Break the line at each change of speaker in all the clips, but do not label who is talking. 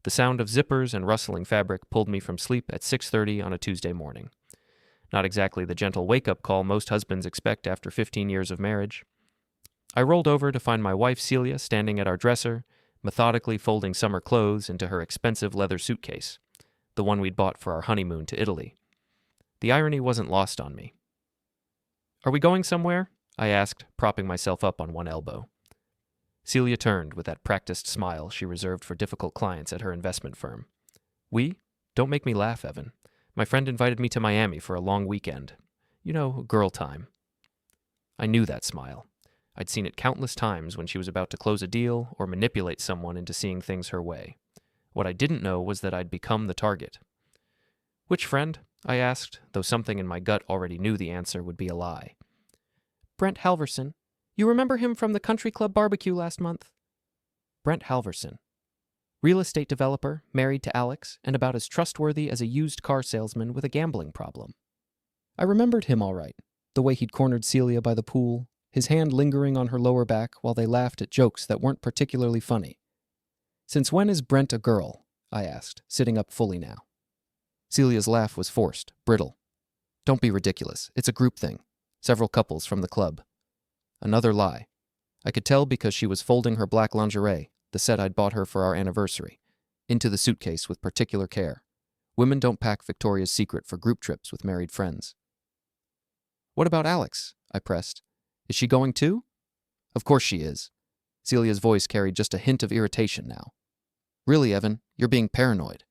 The sound of zippers and rustling fabric pulled me from sleep at 6:30 on a Tuesday morning. Not exactly the gentle wake-up call most husbands expect after 15 years of marriage. I rolled over to find my wife Celia standing at our dresser, methodically folding summer clothes into her expensive leather suitcase, the one we'd bought for our honeymoon to Italy. The irony wasn't lost on me. "Are we going somewhere?" I asked, propping myself up on one elbow. Celia turned with that practiced smile she reserved for difficult clients at her investment firm. "We? Don't make me laugh, Evan. My friend invited me to Miami for a long weekend. You know, girl time." I knew that smile. I'd seen it countless times when she was about to close a deal or manipulate someone into seeing things her way. What I didn't know was that I'd become the target. "Which friend?" I asked, though something in my gut already knew the answer would be a lie. "Brent Halvorsen. You remember him from the country club barbecue last month?" Brent Halvorsen. Real estate developer, married to Alex, and about as trustworthy as a used car salesman with a gambling problem. I remembered him all right, the way he'd cornered Celia by the pool, his hand lingering on her lower back while they laughed at jokes that weren't particularly funny. "Since when is Brent a girl?" I asked, sitting up fully now. Celia's laugh was forced, brittle. "Don't be ridiculous. It's a group thing. Several couples from the club." Another lie. I could tell because she was folding her black lingerie, the set I'd bought her for our anniversary, into the suitcase with particular care. Women don't pack Victoria's Secret for group trips with married friends. "What about Alex?" I pressed. "Is she going too?" "Of course she is." Celia's voice carried just a hint of irritation now. "Really, Evan, you're being paranoid."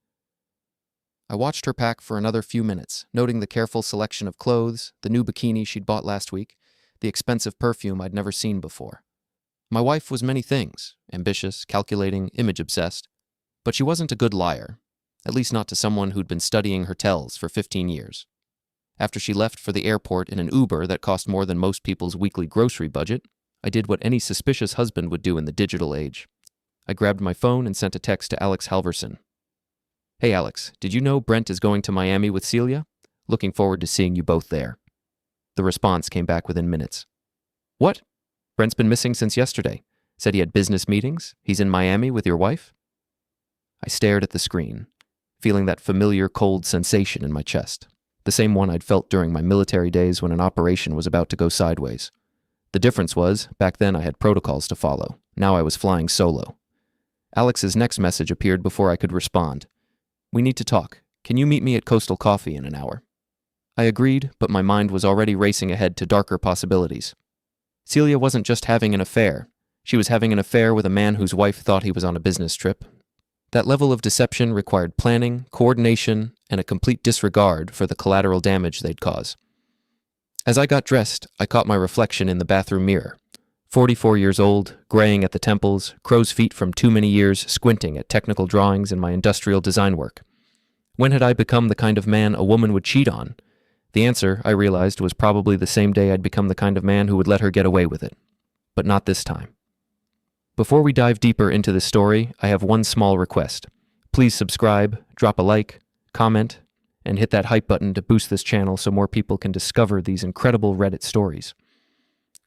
I watched her pack for another few minutes, noting the careful selection of clothes, the new bikini she'd bought last week, the expensive perfume I'd never seen before. My wife was many things, ambitious, calculating, image-obsessed, but she wasn't a good liar, at least not to someone who'd been studying her tells for 15 years. After she left for the airport in an Uber that cost more than most people's weekly grocery budget, I did what any suspicious husband would do in the digital age. I grabbed my phone and sent a text to Alex Halvorsen. "Hey Alex, did you know Brent is going to Miami with Celia? Looking forward to seeing you both there." The response came back within minutes. "What? Brent's been missing since yesterday. Said he had business meetings. He's in Miami with your wife?" I stared at the screen, feeling that familiar cold sensation in my chest, the same one I'd felt during my military days when an operation was about to go sideways. The difference was, back then I had protocols to follow. Now I was flying solo. Alex's next message appeared before I could respond. "We need to talk. Can you meet me at Coastal Coffee in an hour?" I agreed, but my mind was already racing ahead to darker possibilities. Celia wasn't just having an affair. She was having an affair with a man whose wife thought he was on a business trip. That level of deception required planning, coordination, and a complete disregard for the collateral damage they'd cause. As I got dressed, I caught my reflection in the bathroom mirror. 44 years old, graying at the temples, crow's feet from too many years squinting at technical drawings in my industrial design work. When had I become the kind of man a woman would cheat on? The answer, I realized, was probably the same day I'd become the kind of man who would let her get away with it. But not this time. Before we dive deeper into this story, I have one small request. Please subscribe, drop a like, comment, and hit that hype button to boost this channel so more people can discover these incredible Reddit stories.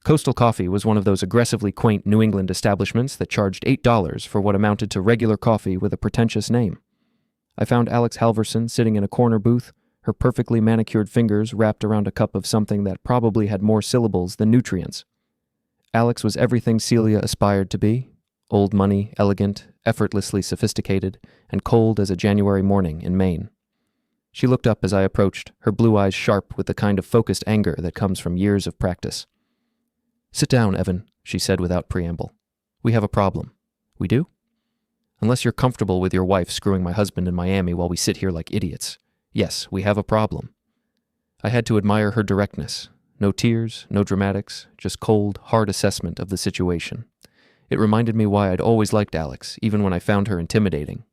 Coastal Coffee was one of those aggressively quaint New England establishments that charged $8 for what amounted to regular coffee with a pretentious name. I found Alex Halvorsen sitting in a corner booth, her perfectly manicured fingers wrapped around a cup of something that probably had more syllables than nutrients. Alex was everything Celia aspired to be: old money, elegant, effortlessly sophisticated, and cold as a January morning in Maine. She looked up as I approached, her blue eyes sharp with the kind of focused anger that comes from years of practice. "Sit down, Evan," she said without preamble. "We have a problem." "We do?" "Unless you're comfortable with your wife screwing my husband in Miami while we sit here like idiots. Yes, we have a problem." I had to admire her directness. No tears, no dramatics, just cold, hard assessment of the situation. It reminded me why I'd always liked Alex, even when I found her intimidating.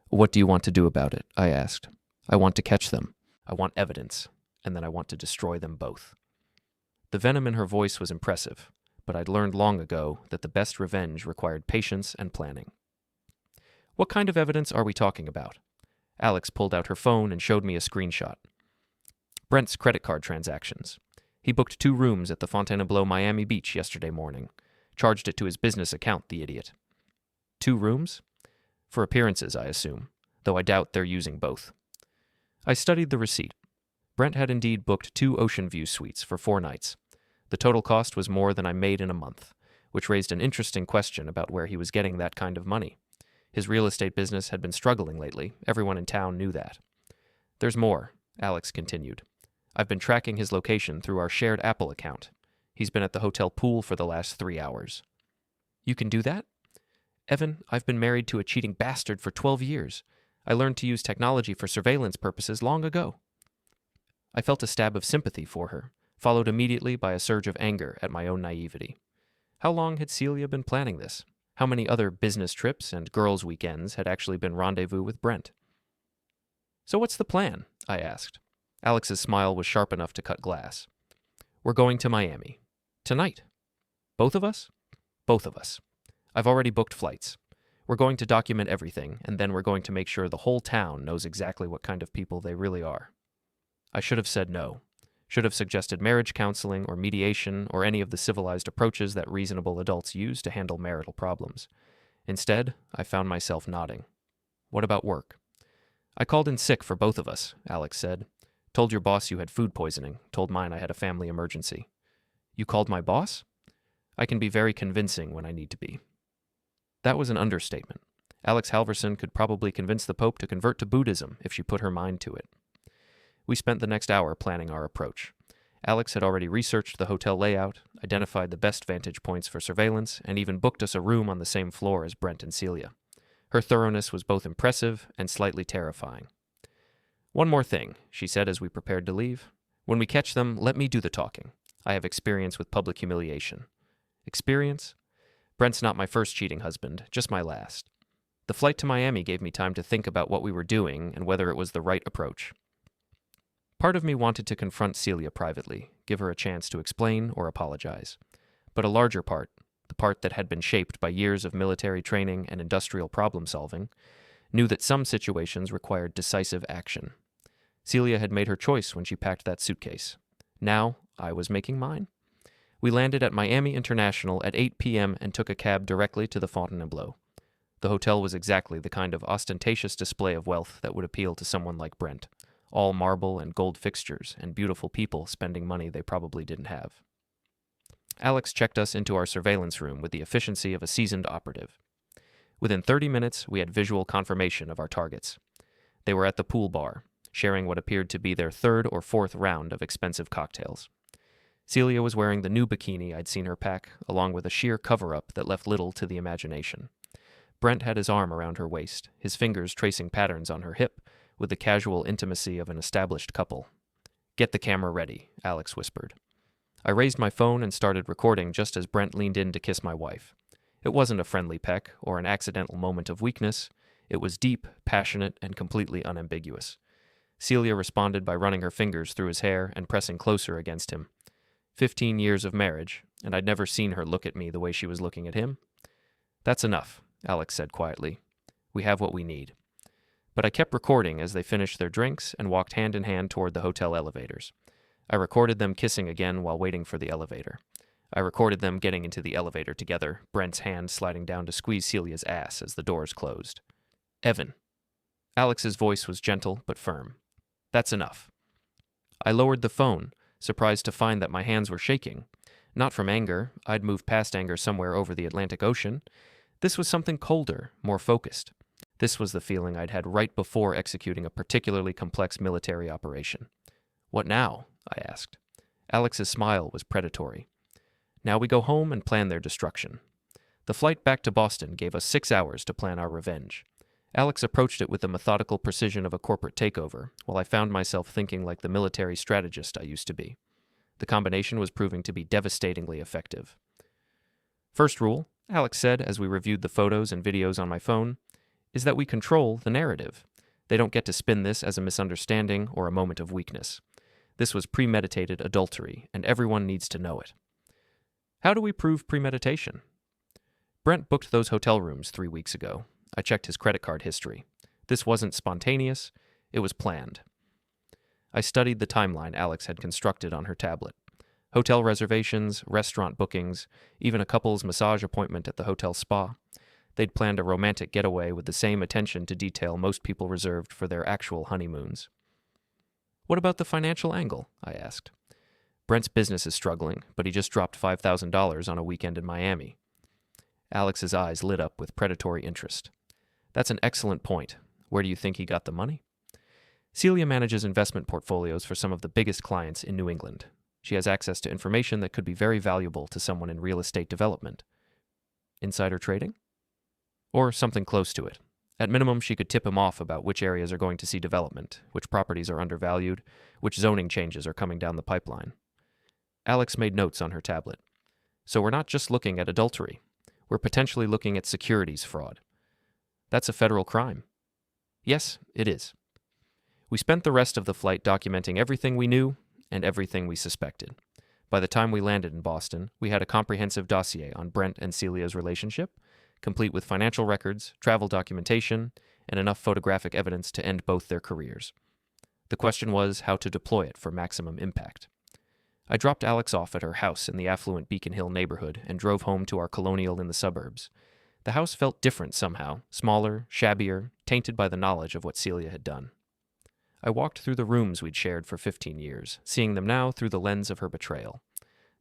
"What do you want to do about it?" I asked. "I want to catch them. I want evidence, and then I want to destroy them both." The venom in her voice was impressive, but I'd learned long ago that the best revenge required patience and planning. "What kind of evidence are we talking about?" Alex pulled out her phone and showed me a screenshot. Brent's credit card transactions. He booked 2 rooms at the Fontainebleau Miami Beach yesterday morning. Charged it to his business account, the idiot. 2 rooms? For appearances, I assume, though I doubt they're using both. I studied the receipt. Brent had indeed booked 2 ocean view suites for 4 nights. The total cost was more than I made in a month, which raised an interesting question about where he was getting that kind of money. His real estate business had been struggling lately. Everyone in town knew that. There's more, Alex continued. I've been tracking his location through our shared Apple account. He's been at the hotel pool for the last 3 hours. You can do that? Evan, I've been married to a cheating bastard for 12 years. I learned to use technology for surveillance purposes long ago. I felt a stab of sympathy for her, followed immediately by a surge of anger at my own naivety. How long had Celia been planning this? How many other business trips and girls' weekends had actually been rendezvous with Brent? So what's the plan? I asked. Alex's smile was sharp enough to cut glass. We're going to Miami. Tonight. Both of us? Both of us. I've already booked flights. We're going to document everything, and then we're going to make sure the whole town knows exactly what kind of people they really are. I should have said no. Should have suggested marriage counseling or mediation or any of the civilized approaches that reasonable adults use to handle marital problems. Instead, I found myself nodding. What about work? I called in sick for both of us, Alex said. Told your boss you had food poisoning. Told mine I had a family emergency. You called my boss? I can be very convincing when I need to be. That was an understatement. Alex Halvorsen could probably convince the Pope to convert to Buddhism if she put her mind to it. We spent the next hour planning our approach. Alex had already researched the hotel layout, identified the best vantage points for surveillance, and even booked us a room on the same floor as Brent and Celia. Her thoroughness was both impressive and slightly terrifying. One more thing, she said as we prepared to leave. When we catch them, let me do the talking. I have experience with public humiliation. Experience? Brent's not my first cheating husband, just my last. The flight to Miami gave me time to think about what we were doing and whether it was the right approach. Part of me wanted to confront Celia privately, give her a chance to explain or apologize. But a larger part, the part that had been shaped by years of military training and industrial problem-solving, knew that some situations required decisive action. Celia had made her choice when she packed that suitcase. Now, I was making mine. We landed at Miami International at 8 p.m. and took a cab directly to the Fontainebleau. The hotel was exactly the kind of ostentatious display of wealth that would appeal to someone like Brent. All marble and gold fixtures, and beautiful people spending money they probably didn't have. Alex checked us into our surveillance room with the efficiency of a seasoned operative. Within 30 minutes, we had visual confirmation of our targets. They were at the pool bar, sharing what appeared to be their 3rd or 4th round of expensive cocktails. Celia was wearing the new bikini I'd seen her pack, along with a sheer cover-up that left little to the imagination. Brent had his arm around her waist, his fingers tracing patterns on her hip, with the casual intimacy of an established couple. Get the camera ready, Alex whispered. I raised my phone and started recording just as Brent leaned in to kiss my wife. It wasn't a friendly peck or an accidental moment of weakness. It was deep, passionate, and completely unambiguous. Celia responded by running her fingers through his hair and pressing closer against him. 15 years of marriage, and I'd never seen her look at me the way she was looking at him. That's enough, Alex said quietly. We have what we need. But I kept recording as they finished their drinks and walked hand in hand toward the hotel elevators. I recorded them kissing again while waiting for the elevator. I recorded them getting into the elevator together, Brent's hand sliding down to squeeze Celia's ass as the doors closed. Evan. Alex's voice was gentle but firm. That's enough. I lowered the phone, surprised to find that my hands were shaking. Not from anger. I'd moved past anger somewhere over the Atlantic Ocean. This was something colder, more focused. This was the feeling I'd had right before executing a particularly complex military operation. What now? I asked. Alex's smile was predatory. Now we go home and plan their destruction. The flight back to Boston gave us 6 hours to plan our revenge. Alex approached it with the methodical precision of a corporate takeover, while I found myself thinking like the military strategist I used to be. The combination was proving to be devastatingly effective. First rule, Alex said as we reviewed the photos and videos on my phone, is that we control the narrative. They don't get to spin this as a misunderstanding or a moment of weakness. This was premeditated adultery, and everyone needs to know it. How do we prove premeditation? Brent booked those hotel rooms 3 weeks ago. I checked his credit card history. This wasn't spontaneous, it was planned. I studied the timeline Alex had constructed on her tablet. Hotel reservations, restaurant bookings, even a couple's massage appointment at the hotel spa. They'd planned a romantic getaway with the same attention to detail most people reserved for their actual honeymoons. "What about the financial angle?" I asked. "Brent's business is struggling, but he just dropped $5,000 on a weekend in Miami." Alex's eyes lit up with predatory interest. "That's an excellent point. Where do you think he got the money?" "Celia manages investment portfolios for some of the biggest clients in New England. She has access to information that could be very valuable to someone in real estate development." "Insider trading?" "Or something close to it. At minimum, she could tip him off about which areas are going to see development, which properties are undervalued, which zoning changes are coming down the pipeline." Alex made notes on her tablet. "So we're not just looking at adultery. We're potentially looking at securities fraud." "That's a federal crime." "Yes, it is." We spent the rest of the flight documenting everything we knew and everything we suspected. By the time we landed in Boston, we had a comprehensive dossier on Brent and Celia's relationship, complete with financial records, travel documentation, and enough photographic evidence to end both their careers. The question was how to deploy it for maximum impact. I dropped Alex off at her house in the affluent Beacon Hill neighborhood and drove home to our colonial in the suburbs. The house felt different somehow, smaller, shabbier, tainted by the knowledge of what Celia had done. I walked through the rooms we'd shared for 15 years, seeing them now through the lens of her betrayal.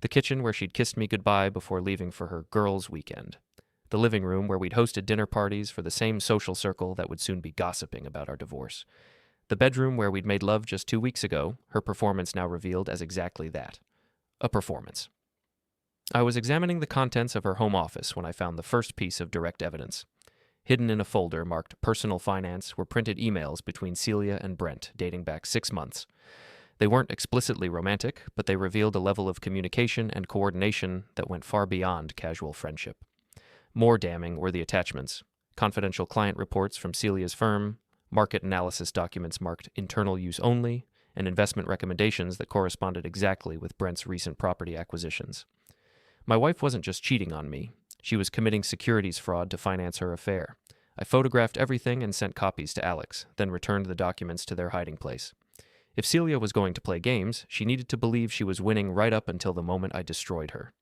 The kitchen where she'd kissed me goodbye before leaving for her girls' weekend. The living room where we'd hosted dinner parties for the same social circle that would soon be gossiping about our divorce. The bedroom where we'd made love just 2 weeks ago, her performance now revealed as exactly that. A performance. I was examining the contents of her home office when I found the first piece of direct evidence. Hidden in a folder marked Personal Finance were printed emails between Celia and Brent dating back 6 months. They weren't explicitly romantic, but they revealed a level of communication and coordination that went far beyond casual friendship. More damning were the attachments: confidential client reports from Celia's firm, market analysis documents marked internal use only, and investment recommendations that corresponded exactly with Brent's recent property acquisitions. My wife wasn't just cheating on me. She was committing securities fraud to finance her affair. I photographed everything and sent copies to Alex, then returned the documents to their hiding place. If Celia was going to play games, she needed to believe she was winning right up until the moment I destroyed her.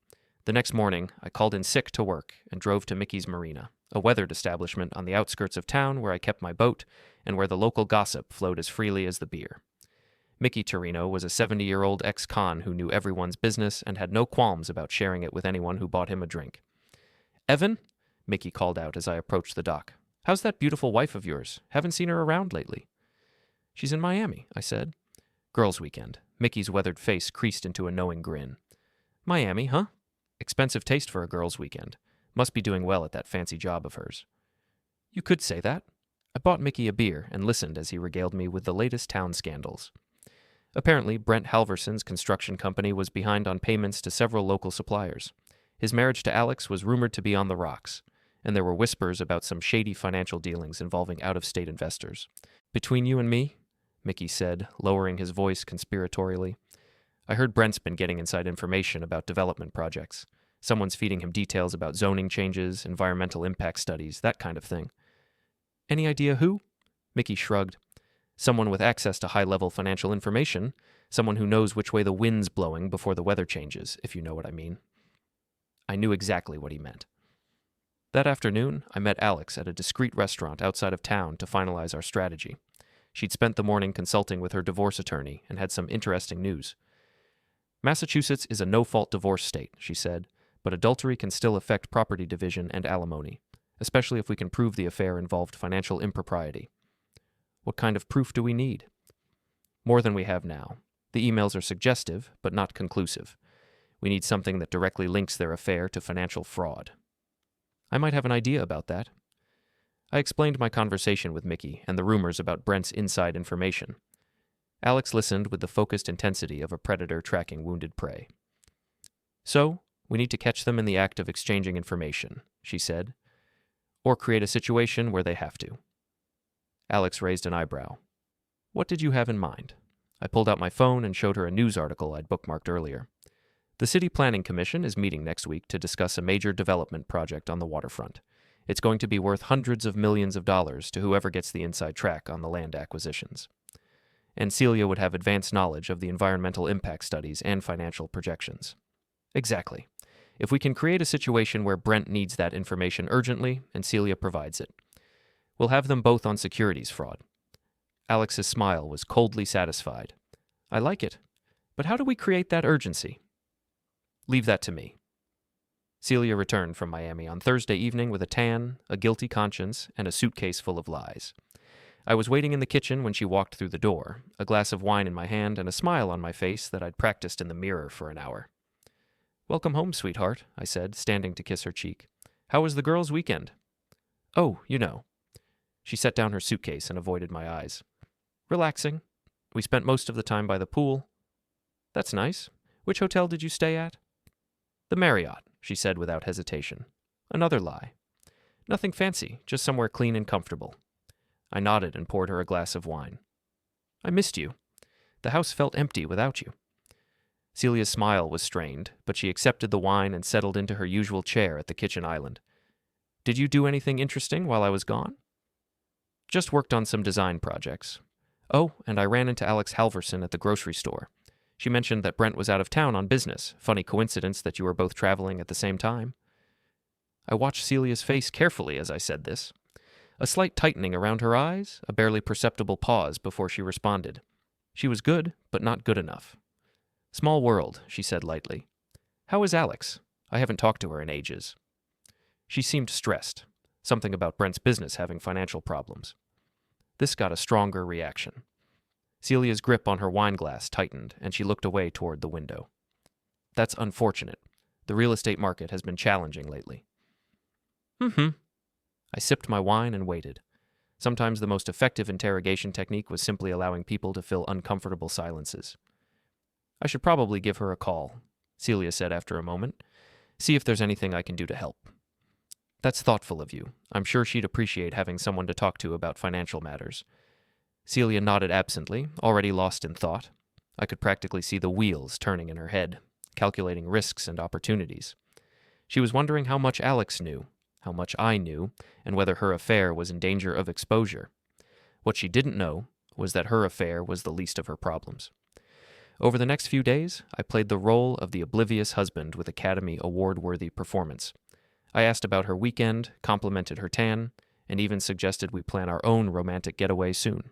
The next morning, I called in sick to work and drove to Mickey's Marina, a weathered establishment on the outskirts of town where I kept my boat and where the local gossip flowed as freely as the beer. Mickey Torino was a 70-year-old ex-con who knew everyone's business and had no qualms about sharing it with anyone who bought him a drink. "Evan?" Mickey called out as I approached the dock. "How's that beautiful wife of yours? Haven't seen her around lately." "She's in Miami," I said. "Girls' weekend." Mickey's weathered face creased into a knowing grin. "Miami, huh? Expensive taste for a girls' weekend. Must be doing well at that fancy job of hers." "You could say that." I bought Mickey a beer and listened as he regaled me with the latest town scandals. Apparently, Brent Halvorsen's construction company was behind on payments to several local suppliers. His marriage to Alex was rumored to be on the rocks, and there were whispers about some shady financial dealings involving out-of-state investors. "Between you and me," Mickey said, lowering his voice conspiratorially, "I heard Brent's been getting inside information about development projects. Someone's feeding him details about zoning changes, environmental impact studies, that kind of thing." "Any idea who?" Mickey shrugged. "Someone with access to high-level financial information, someone who knows which way the wind's blowing before the weather changes, if you know what I mean." I knew exactly what he meant. That afternoon, I met Alex at a discreet restaurant outside of town to finalize our strategy. She'd spent the morning consulting with her divorce attorney and had some interesting news. "Massachusetts is a no-fault divorce state," she said, "but adultery can still affect property division and alimony, especially if we can prove the affair involved financial impropriety." "What kind of proof do we need?" "More than we have now. The emails are suggestive, but not conclusive. We need something that directly links their affair to financial fraud." "I might have an idea about that." I explained my conversation with Mickey and the rumors about Brent's inside information. Alex listened with the focused intensity of a predator tracking wounded prey. "So, we need to catch them in the act of exchanging information," she said, "or create a situation where they have to." Alex raised an eyebrow. "What did you have in mind?" I pulled out my phone and showed her a news article I'd bookmarked earlier. "The City Planning Commission is meeting next week to discuss a major development project on the waterfront. It's going to be worth hundreds of millions of dollars to whoever gets the inside track on the land acquisitions. And Celia would have advanced knowledge of the environmental impact studies and financial projections." "Exactly. If we can create a situation where Brent needs that information urgently and Celia provides it, we'll have them both on securities fraud. Alex's smile was coldly satisfied. I like it. But how do we create that urgency? Leave that to me. Celia returned from Miami on Thursday evening with a tan, a guilty conscience, and a suitcase full of lies. I was waiting in the kitchen when she walked through the door, a glass of wine in my hand and a smile on my face that I'd practiced in the mirror for an hour. Welcome home, sweetheart, I said, standing to kiss her cheek. How was the girls' weekend? Oh, you know. She set down her suitcase and avoided my eyes. Relaxing. We spent most of the time by the pool. That's nice. Which hotel did you stay at? The Marriott, she said without hesitation. Another lie. Nothing fancy, just somewhere clean and comfortable. I nodded and poured her a glass of wine. I missed you. The house felt empty without you. Celia's smile was strained, but she accepted the wine and settled into her usual chair at the kitchen island. Did you do anything interesting while I was gone? Just worked on some design projects. Oh, and I ran into Alex Halvorsen at the grocery store. She mentioned that Brent was out of town on business. Funny coincidence that you were both traveling at the same time. I watched Celia's face carefully as I said this. A slight tightening around her eyes, a barely perceptible pause before she responded. She was good, but not good enough. Small world, she said lightly. How is Alex? I haven't talked to her in ages. She seemed stressed. Something about Brent's business having financial problems. This got a stronger reaction. Celia's grip on her wine glass tightened, and she looked away toward the window. That's unfortunate. The real estate market has been challenging lately. I sipped my wine and waited. Sometimes the most effective interrogation technique was simply allowing people to fill uncomfortable silences. I should probably give her a call, Celia said after a moment. See if there's anything I can do to help. That's thoughtful of you. I'm sure she'd appreciate having someone to talk to about financial matters. Celia nodded absently, already lost in thought. I could practically see the wheels turning in her head, calculating risks and opportunities. She was wondering how much Alex knew, how much I knew, and whether her affair was in danger of exposure. What she didn't know was that her affair was the least of her problems. Over the next few days, I played the role of the oblivious husband with Academy Award-worthy performance. I asked about her weekend, complimented her tan, and even suggested we plan our own romantic getaway soon,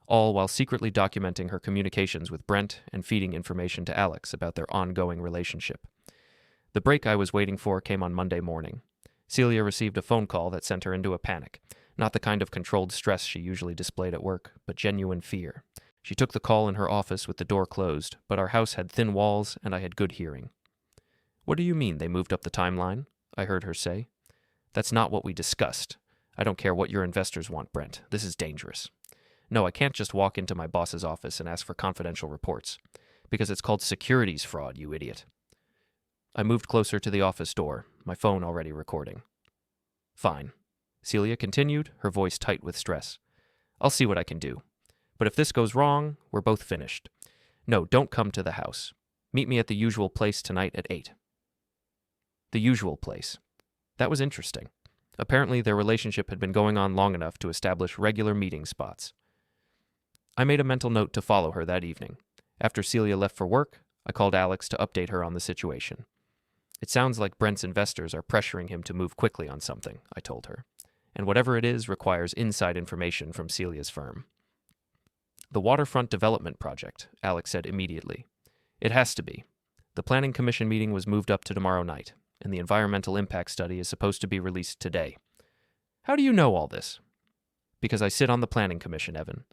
all while secretly documenting her communications with Brent and feeding information to Alex about their ongoing relationship. The break I was waiting for came on Monday morning. Celia received a phone call that sent her into a panic, not the kind of controlled stress she usually displayed at work, but genuine fear. She took the call in her office with the door closed, but our house had thin walls and I had good hearing. What do you mean they moved up the timeline? I heard her say. That's not what we discussed. I don't care what your investors want, Brent. This is dangerous. No, I can't just walk into my boss's office and ask for confidential reports, because it's called securities fraud, you idiot. I moved closer to the office door, my phone already recording. Fine. Celia continued, her voice tight with stress. I'll see what I can do. But if this goes wrong, we're both finished. No, don't come to the house. Meet me at the usual place tonight at 8. The usual place. That was interesting. Apparently their relationship had been going on long enough to establish regular meeting spots. I made a mental note to follow her that evening. After Celia left for work, I called Alex to update her on the situation. It sounds like Brent's investors are pressuring him to move quickly on something, I told her. And whatever it is requires inside information from Celia's firm. The waterfront development project, Alex said immediately. It has to be. The planning commission meeting was moved up to tomorrow night, and the environmental impact study is supposed to be released today. How do you know all this? Because I sit on the planning commission, Evan.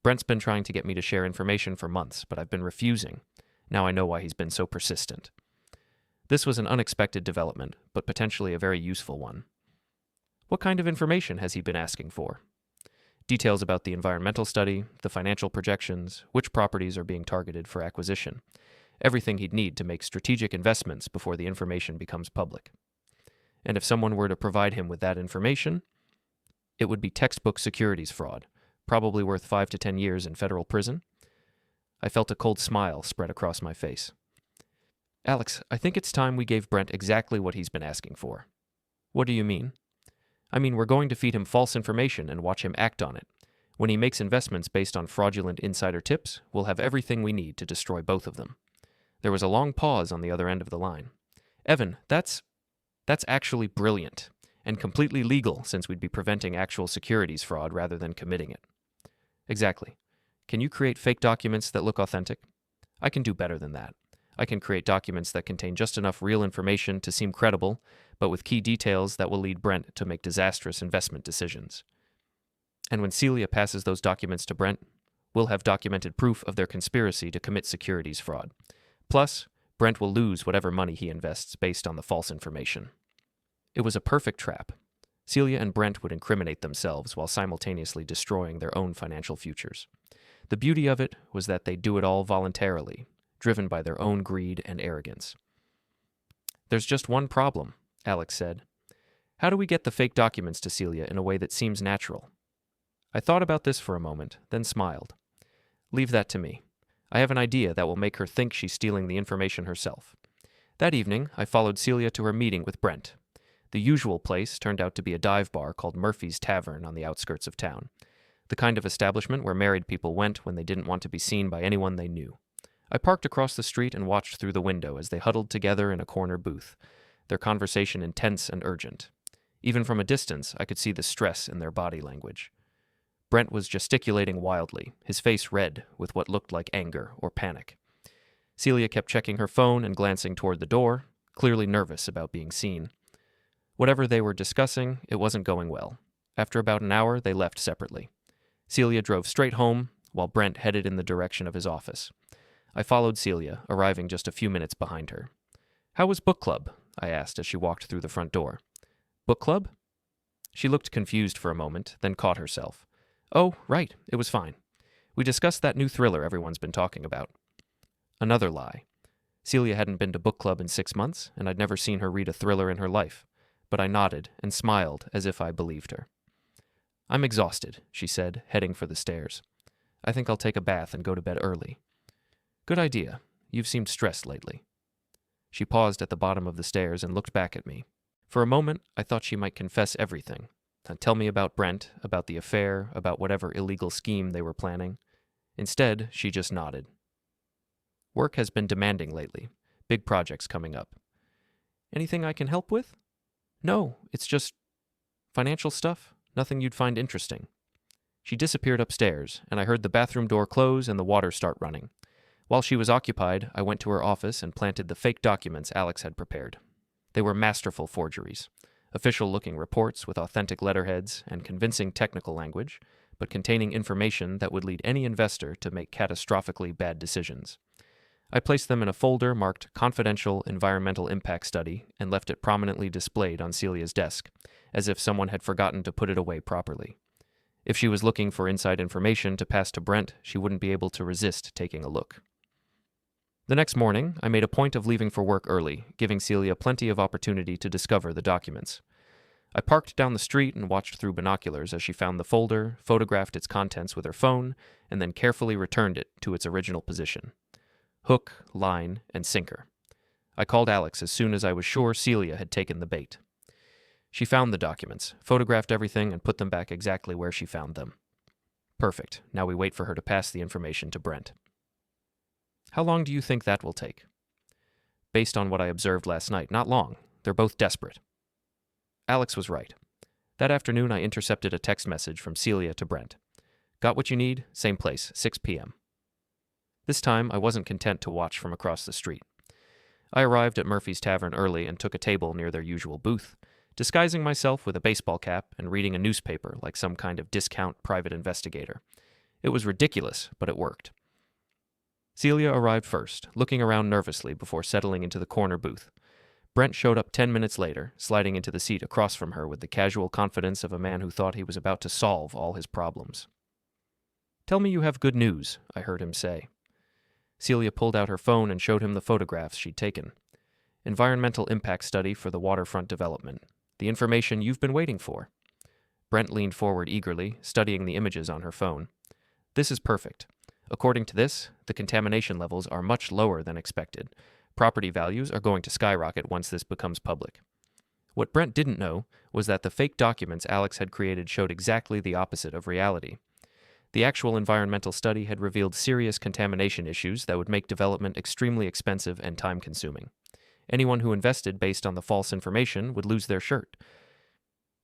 Brent's been trying to get me to share information for months, but I've been refusing. Now I know why he's been so persistent. This was an unexpected development, but potentially a very useful one. What kind of information has he been asking for? Details about the environmental study, the financial projections, which properties are being targeted for acquisition. Everything he'd need to make strategic investments before the information becomes public. And if someone were to provide him with that information, it would be textbook securities fraud, probably worth 5 to 10 years in federal prison. I felt a cold smile spread across my face. Alex, I think it's time we gave Brent exactly what he's been asking for. What do you mean? I mean, we're going to feed him false information and watch him act on it. When he makes investments based on fraudulent insider tips, we'll have everything we need to destroy both of them. There was a long pause on the other end of the line. Evan, that's actually brilliant, and completely legal since we'd be preventing actual securities fraud rather than committing it. Exactly. Can you create fake documents that look authentic? I can do better than that. I can create documents that contain just enough real information to seem credible, but with key details that will lead Brent to make disastrous investment decisions. And when Celia passes those documents to Brent, we'll have documented proof of their conspiracy to commit securities fraud. Plus, Brent will lose whatever money he invests based on the false information. It was a perfect trap. Celia and Brent would incriminate themselves while simultaneously destroying their own financial futures. The beauty of it was that they'd do it all voluntarily, driven by their own greed and arrogance. There's just one problem, Alex said. How do we get the fake documents to Celia in a way that seems natural? I thought about this for a moment, then smiled. Leave that to me. I have an idea that will make her think she's stealing the information herself. That evening, I followed Celia to her meeting with Brent. The usual place turned out to be a dive bar called Murphy's Tavern on the outskirts of town, the kind of establishment where married people went when they didn't want to be seen by anyone they knew. I parked across the street and watched through the window as they huddled together in a corner booth, their conversation intense and urgent. Even from a distance, I could see the stress in their body language. Brent was gesticulating wildly, his face red with what looked like anger or panic. Celia kept checking her phone and glancing toward the door, clearly nervous about being seen. Whatever they were discussing, it wasn't going well. After about an hour, they left separately. Celia drove straight home, while Brent headed in the direction of his office. I followed Celia, arriving just a few minutes behind her. How was book club? I asked as she walked through the front door. Book club? She looked confused for a moment, then caught herself. Oh, right, it was fine. We discussed that new thriller everyone's been talking about. Another lie. Celia hadn't been to book club in 6 months, and I'd never seen her read a thriller in her life. But I nodded and smiled as if I believed her. I'm exhausted, she said, heading for the stairs. I think I'll take a bath and go to bed early. Good idea. You've seemed stressed lately. She paused at the bottom of the stairs and looked back at me. For a moment, I thought she might confess everything. Tell me about Brent, about the affair, about whatever illegal scheme they were planning. Instead, she just nodded. Work has been demanding lately. Big projects coming up. Anything I can help with? No, it's just financial stuff. Nothing you'd find interesting. She disappeared upstairs, and I heard the bathroom door close and the water start running. While she was occupied, I went to her office and planted the fake documents Alex had prepared. They were masterful forgeries. Official-looking reports with authentic letterheads and convincing technical language, but containing information that would lead any investor to make catastrophically bad decisions. I placed them in a folder marked Confidential Environmental Impact Study and left it prominently displayed on Celia's desk, as if someone had forgotten to put it away properly. If she was looking for inside information to pass to Brent, she wouldn't be able to resist taking a look. The next morning, I made a point of leaving for work early, giving Celia plenty of opportunity to discover the documents. I parked down the street and watched through binoculars as she found the folder, photographed its contents with her phone, and then carefully returned it to its original position. Hook, line, and sinker. I called Alex as soon as I was sure Celia had taken the bait. She found the documents, photographed everything, and put them back exactly where she found them. Perfect. Now we wait for her to pass the information to Brent. How long do you think that will take? Based on what I observed last night, not long. They're both desperate. Alex was right. That afternoon, I intercepted a text message from Celia to Brent. Got what you need? Same place, 6 p.m. This time, I wasn't content to watch from across the street. I arrived at Murphy's Tavern early and took a table near their usual booth, disguising myself with a baseball cap and reading a newspaper like some kind of discount private investigator. It was ridiculous, but it worked. Celia arrived first, looking around nervously before settling into the corner booth. Brent showed up 10 minutes later, sliding into the seat across from her with the casual confidence of a man who thought he was about to solve all his problems. Tell me you have good news, I heard him say. Celia pulled out her phone and showed him the photographs she'd taken. Environmental impact study for the waterfront development. The information you've been waiting for. Brent leaned forward eagerly, studying the images on her phone. This is perfect. According to this, the contamination levels are much lower than expected. Property values are going to skyrocket once this becomes public. What Brent didn't know was that the fake documents Alex had created showed exactly the opposite of reality. The actual environmental study had revealed serious contamination issues that would make development extremely expensive and time-consuming. Anyone who invested based on the false information would lose their shirt.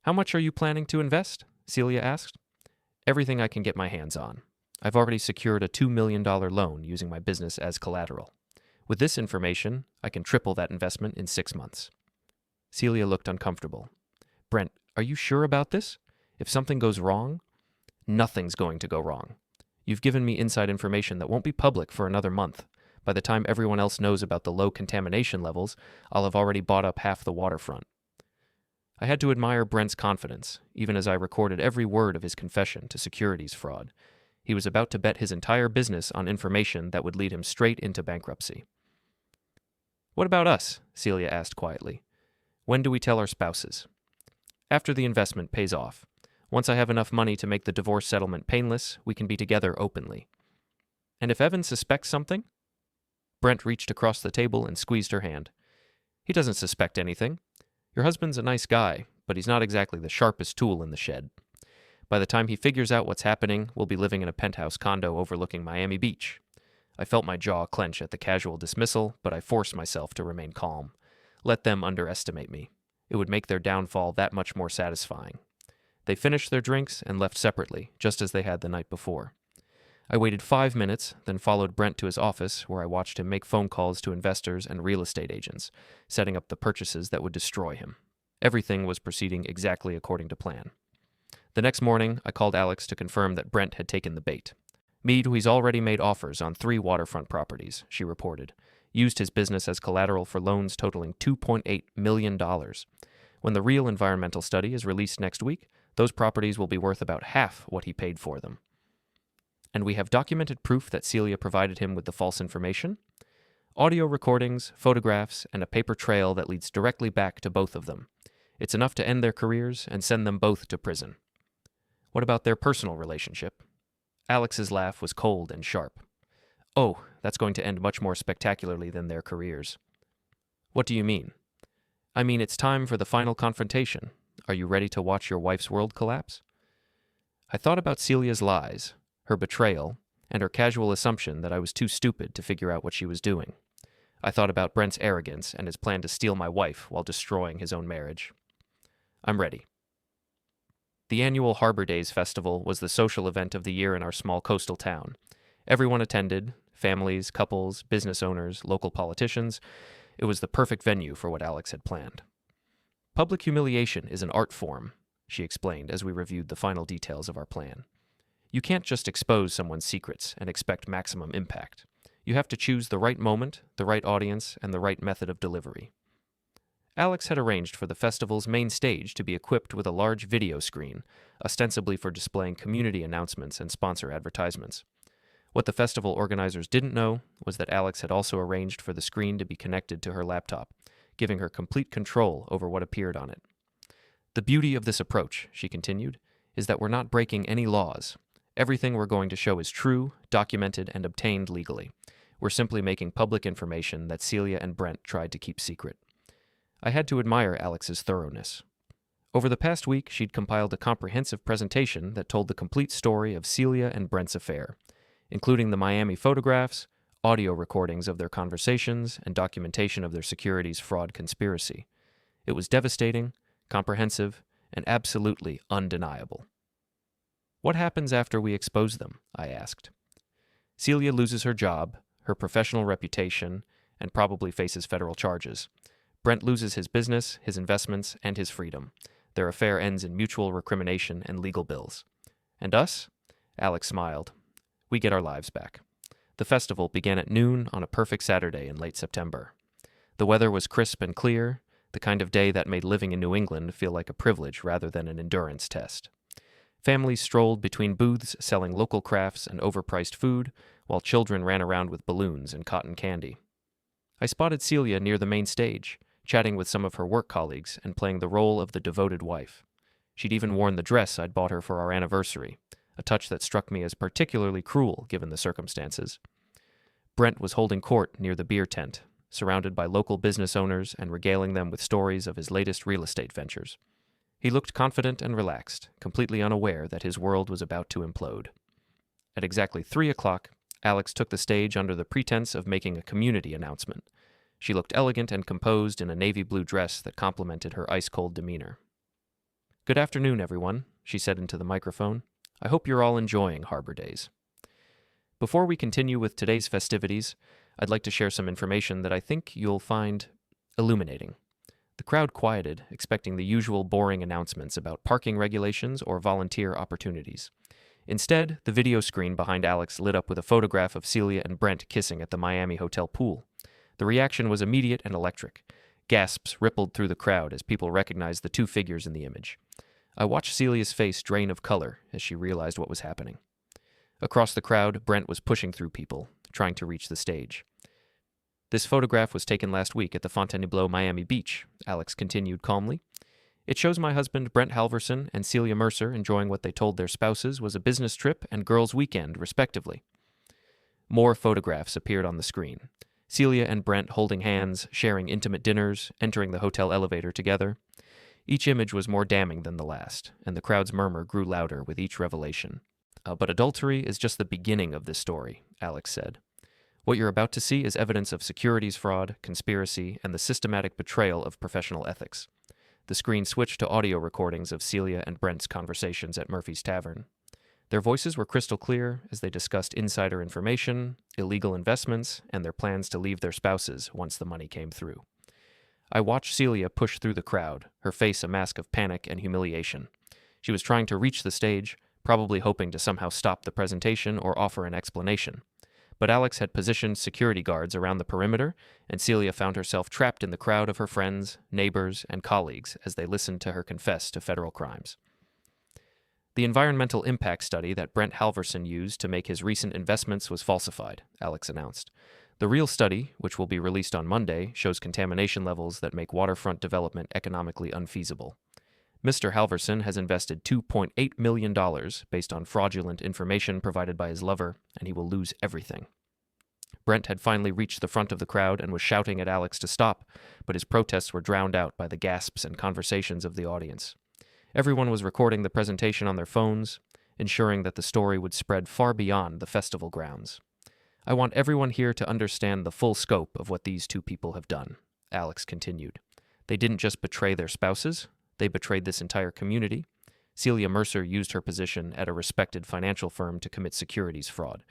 "How much are you planning to invest?" Celia asked. "Everything I can get my hands on. I've already secured a $2 million loan using my business as collateral. With this information, I can triple that investment in 6 months." Celia looked uncomfortable. "Brent, are you sure about this? If something goes wrong?" "Nothing's going to go wrong. You've given me inside information that won't be public for another month. By the time everyone else knows about the low contamination levels, I'll have already bought up half the waterfront." I had to admire Brent's confidence, even as I recorded every word of his confession to securities fraud. He was about to bet his entire business on information that would lead him straight into bankruptcy. "What about us?" Celia asked quietly. "When do we tell our spouses?" "After the investment pays off. Once I have enough money to make the divorce settlement painless, we can be together openly." "And if Evan suspects something?" Brent reached across the table and squeezed her hand. "He doesn't suspect anything. Your husband's a nice guy, but he's not exactly the sharpest tool in the shed. By the time he figures out what's happening, we'll be living in a penthouse condo overlooking Miami Beach." I felt my jaw clench at the casual dismissal, but I forced myself to remain calm. Let them underestimate me. It would make their downfall that much more satisfying. They finished their drinks and left separately, just as they had the night before. I waited 5 minutes, then followed Brent to his office, where I watched him make phone calls to investors and real estate agents, setting up the purchases that would destroy him. Everything was proceeding exactly according to plan. The next morning, I called Alex to confirm that Brent had taken the bait. "He's already made offers on 3 waterfront properties," she reported. "Used his business as collateral for loans totaling $2.8 million. When the real environmental study is released next week, those properties will be worth about half what he paid for them." "And we have documented proof that Celia provided him with the false information?" "Audio recordings, photographs, and a paper trail that leads directly back to both of them. It's enough to end their careers and send them both to prison." "What about their personal relationship?" Alex's laugh was cold and sharp. "Oh, that's going to end much more spectacularly than their careers." "What do you mean?" "I mean, it's time for the final confrontation. Are you ready to watch your wife's world collapse?" I thought about Celia's lies, her betrayal, and her casual assumption that I was too stupid to figure out what she was doing. I thought about Brent's arrogance and his plan to steal my wife while destroying his own marriage. "I'm ready." The annual Harbor Days Festival was the social event of the year in our small coastal town. Everyone attended, families, couples, business owners, local politicians. It was the perfect venue for what Alex had planned. "Public humiliation is an art form," she explained as we reviewed the final details of our plan. "You can't just expose someone's secrets and expect maximum impact. You have to choose the right moment, the right audience, and the right method of delivery." Alex had arranged for the festival's main stage to be equipped with a large video screen, ostensibly for displaying community announcements and sponsor advertisements. What the festival organizers didn't know was that Alex had also arranged for the screen to be connected to her laptop, giving her complete control over what appeared on it. "The beauty of this approach," she continued, "is that we're not breaking any laws. Everything we're going to show is true, documented, and obtained legally. We're simply making public information that Celia and Brent tried to keep secret." I had to admire Alex's thoroughness. Over the past week, she'd compiled a comprehensive presentation that told the complete story of Celia and Brent's affair, including the Miami photographs, audio recordings of their conversations, and documentation of their securities fraud conspiracy. It was devastating, comprehensive, and absolutely undeniable. "What happens after we expose them?" I asked. "Celia loses her job, her professional reputation, and probably faces federal charges. Brent loses his business, his investments, and his freedom. Their affair ends in mutual recrimination and legal bills. And us?" Alex smiled. "We get our lives back." The festival began at noon on a perfect Saturday in late September. The weather was crisp and clear, the kind of day that made living in New England feel like a privilege rather than an endurance test. Families strolled between booths selling local crafts and overpriced food, while children ran around with balloons and cotton candy. I spotted Celia near the main stage, chatting with some of her work colleagues and playing the role of the devoted wife. She'd even worn the dress I'd bought her for our anniversary, a touch that struck me as particularly cruel given the circumstances. Brent was holding court near the beer tent, surrounded by local business owners and regaling them with stories of his latest real estate ventures. He looked confident and relaxed, completely unaware that his world was about to implode. At exactly 3 o'clock, Alex took the stage under the pretense of making a community announcement. She looked elegant and composed in a navy blue dress that complemented her ice-cold demeanor. "Good afternoon, everyone," she said into the microphone. "I hope you're all enjoying Harbor Days." Before we continue with today's festivities, I'd like to share some information that I think you'll find illuminating. The crowd quieted, expecting the usual boring announcements about parking regulations or volunteer opportunities. Instead, the video screen behind Alex lit up with a photograph of Celia and Brent kissing at the Miami hotel pool. The reaction was immediate and electric. Gasps rippled through the crowd as people recognized the two figures in the image. I watched Celia's face drain of color as she realized what was happening. Across the crowd, Brent was pushing through people, trying to reach the stage. "This photograph was taken last week at the Fontainebleau Miami Beach," Alex continued calmly. "It shows my husband Brent Halvorsen and Celia Mercer enjoying what they told their spouses was a business trip and girls' weekend, respectively." More photographs appeared on the screen. Celia and Brent holding hands, sharing intimate dinners, entering the hotel elevator together. Each image was more damning than the last, and the crowd's murmur grew louder with each revelation. But adultery is just the beginning of this story," Alex said. "What you're about to see is evidence of securities fraud, conspiracy, and the systematic betrayal of professional ethics." The screen switched to audio recordings of Celia and Brent's conversations at Murphy's Tavern. Their voices were crystal clear as they discussed insider information, illegal investments, and their plans to leave their spouses once the money came through. I watched Celia push through the crowd, her face a mask of panic and humiliation. She was trying to reach the stage, probably hoping to somehow stop the presentation or offer an explanation. But Alex had positioned security guards around the perimeter, and Celia found herself trapped in the crowd of her friends, neighbors, and colleagues as they listened to her confess to federal crimes. "The environmental impact study that Brent Halvorsen used to make his recent investments was falsified," Alex announced. "The real study, which will be released on Monday, shows contamination levels that make waterfront development economically unfeasible. Mr. Halvorsen has invested $2.8 million based on fraudulent information provided by his lover, and he will lose everything." Brent had finally reached the front of the crowd and was shouting at Alex to stop, but his protests were drowned out by the gasps and conversations of the audience. Everyone was recording the presentation on their phones, ensuring that the story would spread far beyond the festival grounds. "I want everyone here to understand the full scope of what these two people have done," Alex continued. "They didn't just betray their spouses, they betrayed this entire community. Celia Mercer used her position at a respected financial firm to commit securities fraud.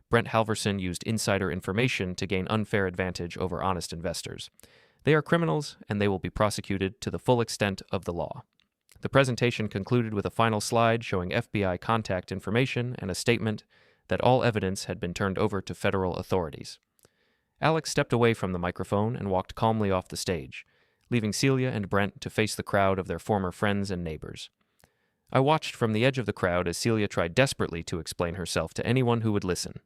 Brent Halvorsen used insider information to gain unfair advantage over honest investors. They are criminals, and they will be prosecuted to the full extent of the law." The presentation concluded with a final slide showing FBI contact information and a statement that all evidence had been turned over to federal authorities. Alex stepped away from the microphone and walked calmly off the stage, leaving Celia and Brent to face the crowd of their former friends and neighbors. I watched from the edge of the crowd as Celia tried desperately to explain herself to anyone who would listen,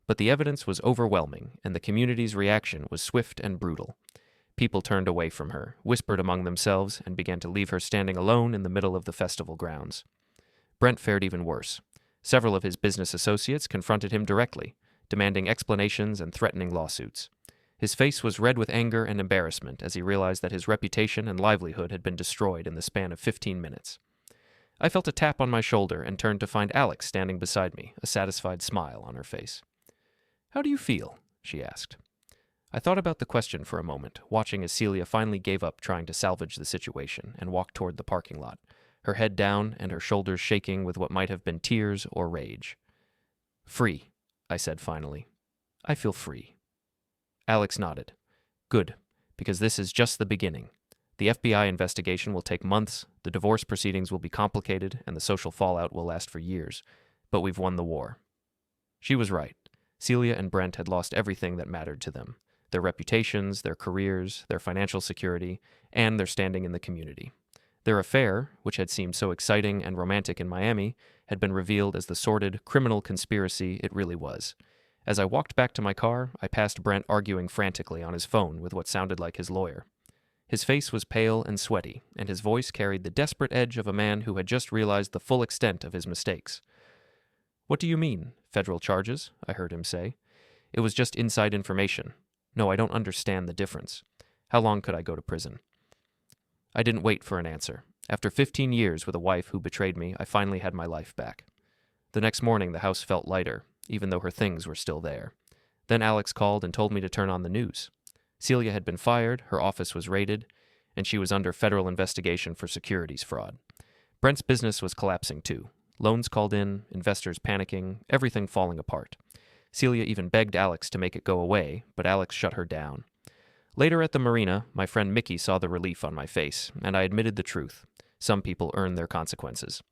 but the evidence was overwhelming, and the community's reaction was swift and brutal. People turned away from her, whispered among themselves, and began to leave her standing alone in the middle of the festival grounds. Brent fared even worse. Several of his business associates confronted him directly, demanding explanations and threatening lawsuits. His face was red with anger and embarrassment as he realized that his reputation and livelihood had been destroyed in the span of 15 minutes. I felt a tap on my shoulder and turned to find Alex standing beside me, a satisfied smile on her face. "How do you feel?" she asked. I thought about the question for a moment, watching as Celia finally gave up trying to salvage the situation and walked toward the parking lot, her head down and her shoulders shaking with what might have been tears or rage. "Free," I said finally. "I feel free." Alex nodded. "Good, because this is just the beginning. The FBI investigation will take months, the divorce proceedings will be complicated, and the social fallout will last for years. But we've won the war." She was right. Celia and Brent had lost everything that mattered to them. Their reputations, their careers, their financial security, and their standing in the community. Their affair, which had seemed so exciting and romantic in Miami, had been revealed as the sordid, criminal conspiracy it really was. As I walked back to my car, I passed Brent arguing frantically on his phone with what sounded like his lawyer. His face was pale and sweaty, and his voice carried the desperate edge of a man who had just realized the full extent of his mistakes. "What do you mean, federal charges?" I heard him say. "It was just inside information. No, I don't understand the difference. How long could I go to prison?" I didn't wait for an answer. After 15 years with a wife who betrayed me, I finally had my life back. The next morning, the house felt lighter, even though her things were still there. Then Alex called and told me to turn on the news. Celia had been fired, her office was raided, and she was under federal investigation for securities fraud. Brent's business was collapsing too. Loans called in, investors panicking, everything falling apart. Celia even begged Alex to make it go away, but Alex shut her down. Later at the marina, my friend Mickey saw the relief on my face, and I admitted the truth. Some people earn their consequences.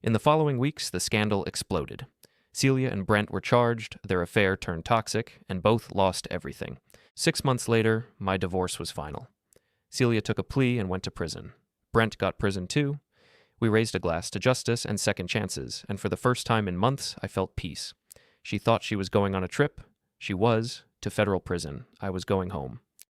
In the following weeks, the scandal exploded. Celia and Brent were charged, their affair turned toxic, and both lost everything. 6 months later, my divorce was final. Celia took a plea and went to prison. Brent got prison too. We raised a glass to justice and second chances, and for the first time in months, I felt peace. She thought she was going on a trip. She was, to federal prison. I was going home.